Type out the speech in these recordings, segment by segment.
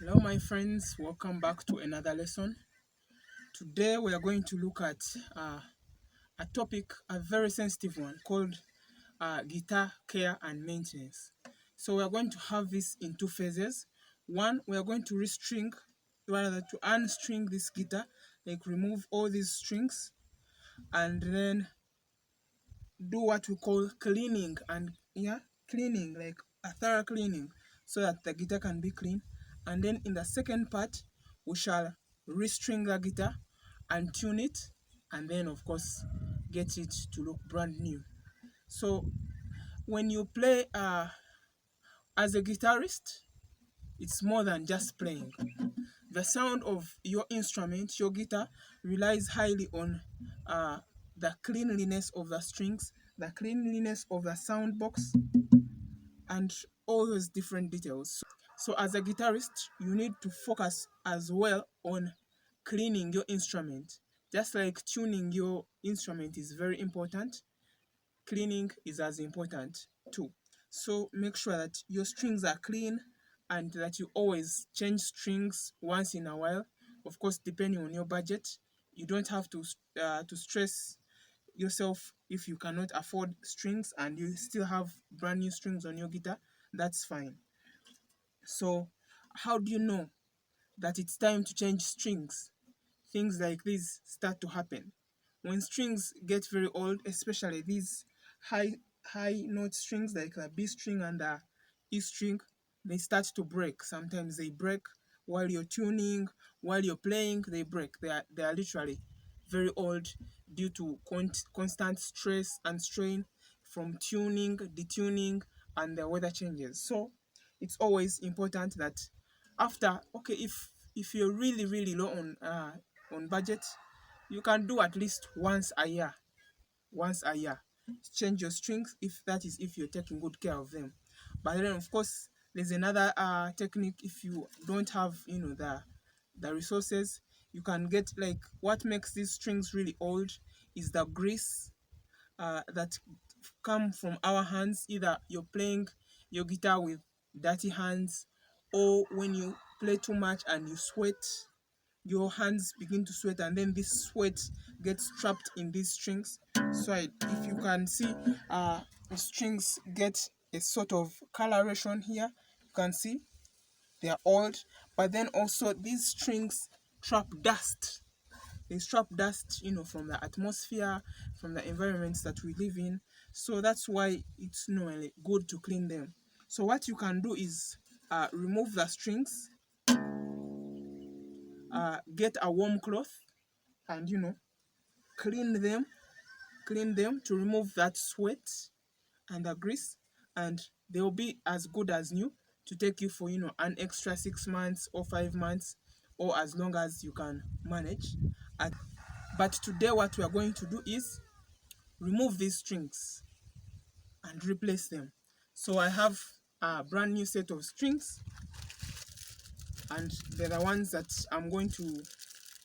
Hello my friends, welcome back to another lesson. Today we are going to look at a topic, a very sensitive one called guitar care and maintenance. So we are going to have this in two phases. One, we are going to rather to unstring this guitar, like remove all these strings, and then do what we call cleaning cleaning, like a thorough cleaning, so that the guitar can be clean. And then in the second part, we shall restring the guitar and tune it, and then of course get it to look brand new. So when you play as a guitarist, it's more than just playing. The sound of your instrument, your guitar, relies highly on the cleanliness of the strings, the cleanliness of the sound box, and all those different details. So as a guitarist, you need to focus as well on cleaning your instrument. Just like tuning your instrument is very important, cleaning is as important too. So make sure that your strings are clean and that you always change strings once in a while. Of course, depending on your budget, you don't have to stress yourself if you cannot afford strings and you still have brand new strings on your guitar. That's fine. So how do you know that it's time to change strings? Things like this start to happen when strings get very old, especially these high note strings like the B string and the E string. They start to break. Sometimes they break while you're tuning, while you're playing. They break. They are literally very old due to constant stress and strain from tuning, detuning, and the weather changes. So it's always important that after, okay, if you're really low on budget, you can do at least once a year change your strings, if that is if you're taking good care of them. But then of course there's another technique. If you don't have the resources, you can get, like, what makes these strings really old is the grease that come from our hands. Either you're playing your guitar with dirty hands, or when you play too much and you sweat, your hands begin to sweat, and then this sweat gets trapped in these strings. So if you can see, the strings get a sort of coloration here. You can see they are old, but then also these strings trap dust. They trap dust, from the atmosphere, from the environments that we live in. So that's why it's normally good to clean them. So what you can do is remove the strings, get a warm cloth, and clean them, to remove that sweat and the grease, and they'll be as good as new to take you for an extra 6 months or 5 months, or as long as you can manage. But today what we are going to do is remove these strings and replace them. So I have a brand new set of strings, and they're the ones that I'm going to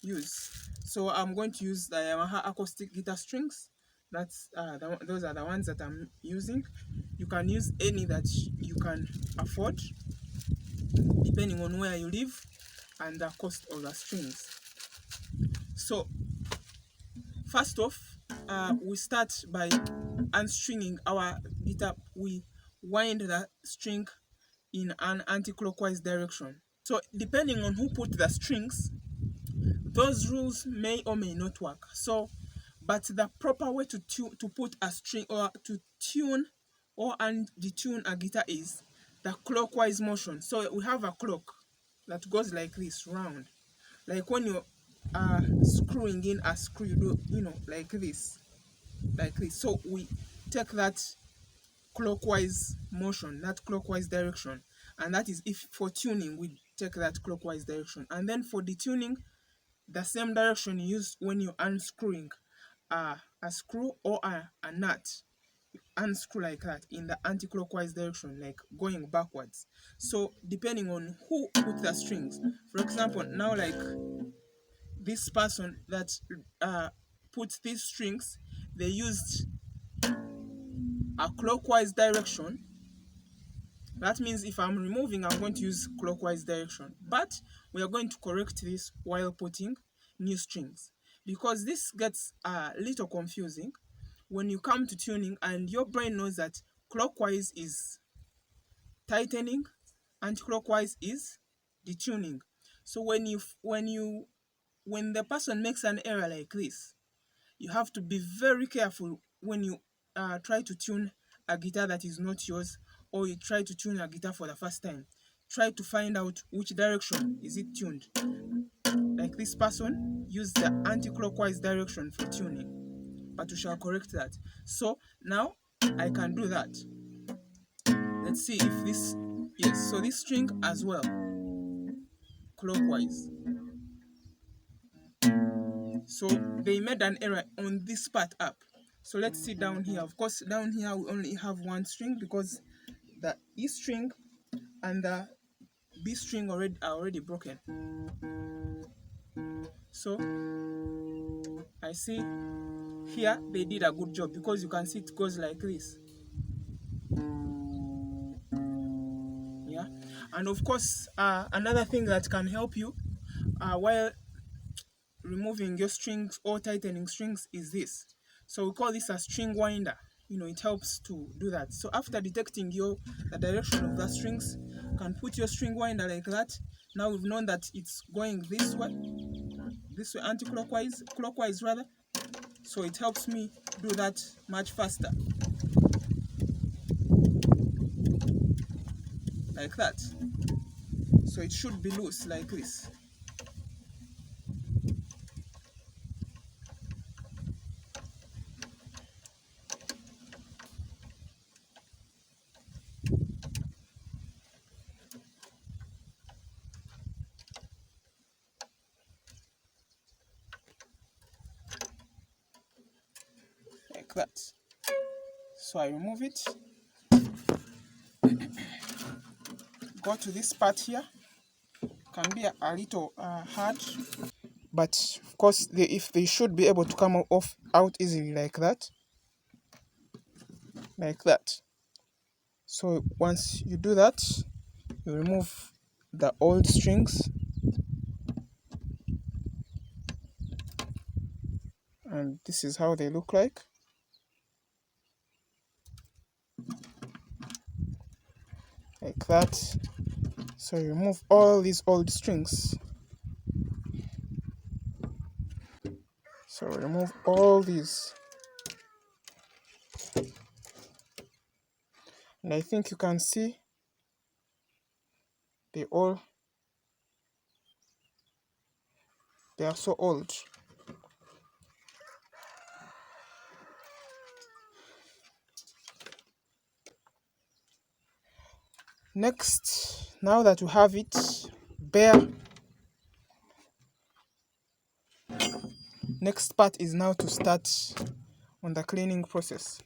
use. So I'm going to use the Yamaha acoustic guitar strings. Those are the ones that I'm using. You can use any that you can afford, depending on where you live and the cost of the strings. So first off, we start by unstringing our guitar. We wind the string in an anti-clockwise direction. So depending on who put the strings, those rules may or may not work. So, but the proper way to put a string, or to tune or and detune a guitar, is the clockwise motion. So we have a clock that goes like this, round, like when you're screwing in a screw. You do, like this, like this. So we take that clockwise motion, that clockwise direction, and that is if for tuning we take that clockwise direction. And then for detuning, the same direction you use when you're unscrewing a screw or a nut. You unscrew like that in the anti-clockwise direction, like going backwards. So depending on who put the strings, for example, now, like this person that put these strings, they used a clockwise direction That means if I'm removing, I'm going to use clockwise direction. But we are going to correct this while putting new strings, because this gets a little confusing when you come to tuning and your brain knows that clockwise is tightening, anti-clockwise is detuning. So when the person makes an error like this, you have to be very careful when you try to tune a guitar that is not yours, or you try to tune a guitar for the first time. Try to find out which direction is it tuned. Like this person used the anti-clockwise direction for tuning, but we shall correct that. So now I can do that. Let's see if this, yes, so this string as well, clockwise. So they made an error on this part up. So let's see down here. Of course, down here we only have one string because the E string and the B string are already broken. So I see here they did a good job, because you can see it goes like this. Yeah, and of course another thing that can help you while removing your strings or tightening strings is this. So we call this a string winder. It helps to do that. So after detecting the direction of the strings, you can put your string winder like that. Now we've known that it's going this way, anti-clockwise, clockwise rather. So it helps me do that much faster, like that. So it should be loose like this. Like that. So I remove it, go to this part here. Can be a little hard, but of course if they should be able to come out easily like that, So once you do that, you remove the old strings, and this is how they look like that. So you remove all these old strings. So remove all these, and I think you can see they are so old. Next, now that you have it bare, next part is now to start on the cleaning process.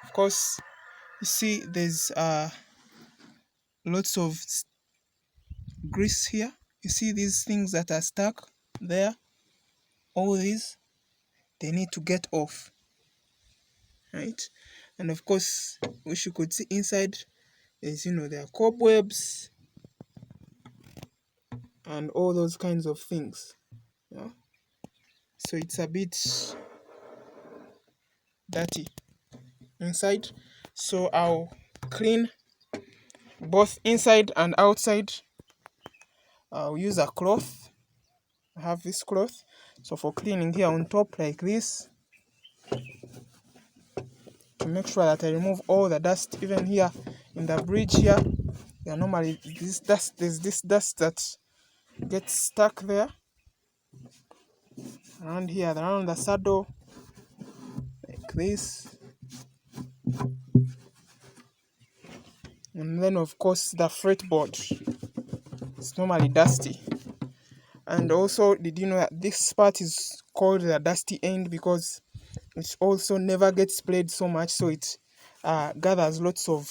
Of course, you see there's lots of grease here. You see these things that are stuck there, all these, they need to get off, right? And of course, which you could see inside is, there are cobwebs and all those kinds of things. Yeah? So it's a bit dirty inside. So I'll clean both inside and outside. I'll use a cloth. I have this cloth. So for cleaning here on top like this, to make sure that I remove all the dust, even here in the bridge here, normally there's this dust that gets stuck there, around here, around the saddle, like this. And then of course the fretboard, it's normally dusty. And also, did you know that this part is called the dusty end because it also never gets played so much, so it gathers lots of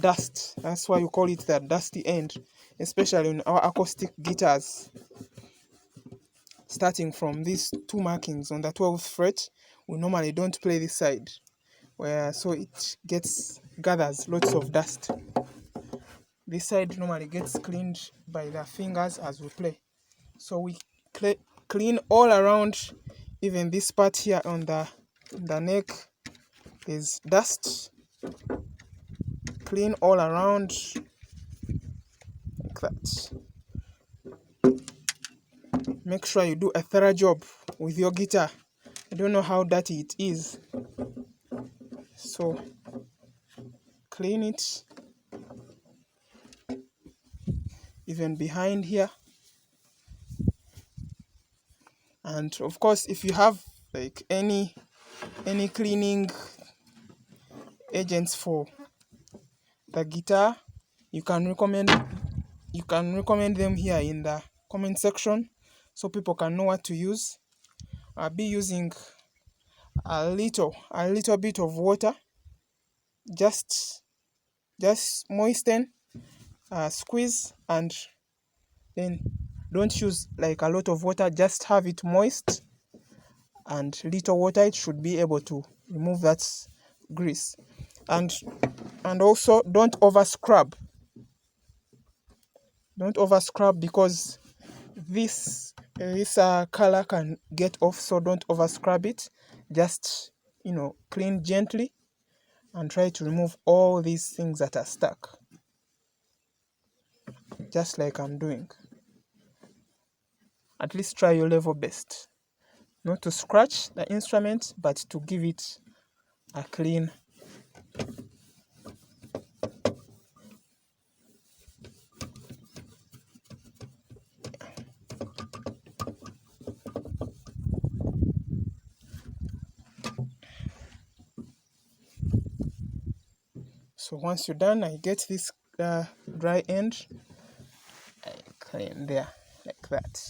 dust. That's why you call it the dusty end, especially in our acoustic guitars. Starting from these two markings on the 12th fret, we normally don't play this side, so it gets gathers lots of dust. This side normally gets cleaned by the fingers as we play. So we clean all around, even this part here on the neck, there's dust. Clean all around like that. Make sure you do a thorough job with your guitar. I don't know how dirty it is, so clean it, even behind here. And of course, if you have like any cleaning agents for the guitar, you can recommend them here in the comment section so people can know what to use. I'll be using a little bit of water, just moisten, squeeze, and then don't use like a lot of water, just have it moist and little water. It should be able to remove that grease. And also don't over scrub because this color can get off, so don't over scrub it. Just clean gently and try to remove all these things that are stuck, just like I'm doing. At least try your level best not to scratch the instrument, but to give it a clean. So once you're done, I get this dry end, I clean there like that.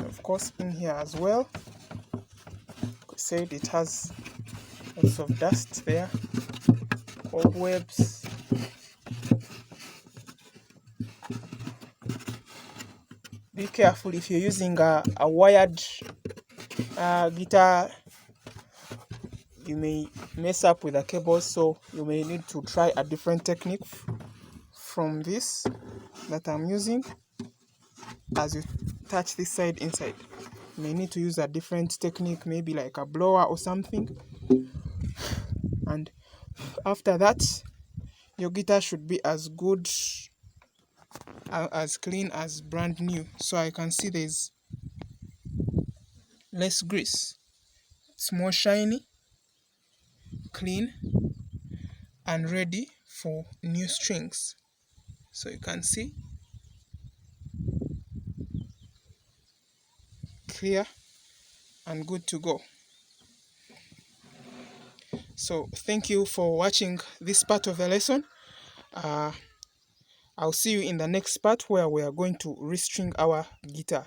Of course, in here as well, like I said, it has lots of dust there, cobwebs. Be careful if you're using a wired guitar. You may mess up with the cables, so you may need to try a different technique from this that I'm using. As you touch this side inside, you may need to use a different technique, maybe like a blower or something. And after that, your guitar should be as good, as clean as brand new. So I can see there's less grease. It's more shiny, clean, and ready for new strings. So you can see, clear and good to go. So thank you for watching this part of the lesson. I'll see you in the next part where we are going to restring our guitar.